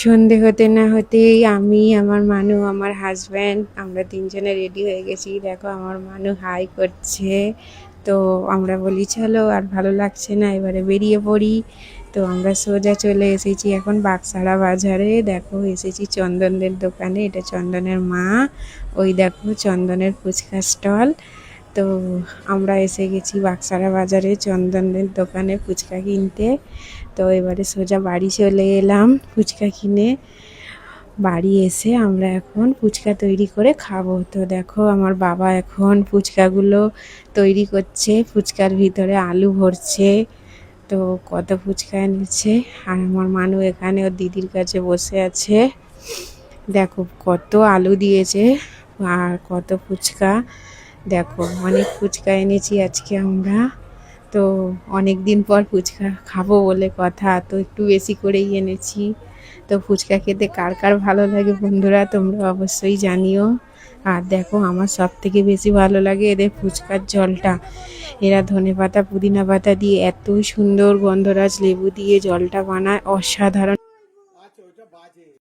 সন্ধে হতে না হতেই আমি, আমার মানু, আমার হাজব্যান্ড আমরা তিনজনে রেডি হয়ে গেছি। দেখো আমার মানু হাই করছে। তো আমরা বলি চলো আর ভালো লাগছে না, এবারে বেরিয়ে পড়ি। তো আমরা সোজা চলে এসেছি এখন বাগসারা বাজারে। দেখো এসেছি চন্দনদের দোকানে, এটা চন্দনের মা। ওই দেখো চন্দনের ফুচকা স্টল। তো আমরা এসে গেছি বাগসারা বাজারে চন্দনের দোকানে ফুচকা কিনতে। তো এবারে সোজা বাড়ি চলে এলাম ফুচকা কিনে। বাড়ি এসে আমরা এখন ফুচকা তৈরি করে খাবো। তো দেখো আমার বাবা এখন ফুচকাগুলো তৈরি করছে, ফুচকার ভিতরে আলু ভরছে। তো কত ফুচকা এনেছে, আর আমার মানু এখানে ওর দিদির কাছে বসে আছে। দেখো কত আলু দিয়েছে আর কত ফুচকা। দেখো অনেক ফুচকা এনেছি আজকে আমরা। তো অনেক দিন পর ফুচকা খাবো বলে কথা, তো একটু বেশি করেই এনেছি। তো ফুচকা খেতে কার কার ভালো লাগে বন্ধুরা তোমরা অবশ্যই জানিও। আর দেখো আমার সব থেকে বেশি ভালো লাগে এদের ফুচকার জলটা। এরা ধনেপাতা পুদিনা পাতা দিয়ে এত সুন্দর গন্ধরাজ লেবু দিয়ে জলটা বানায়, অসাধারণ।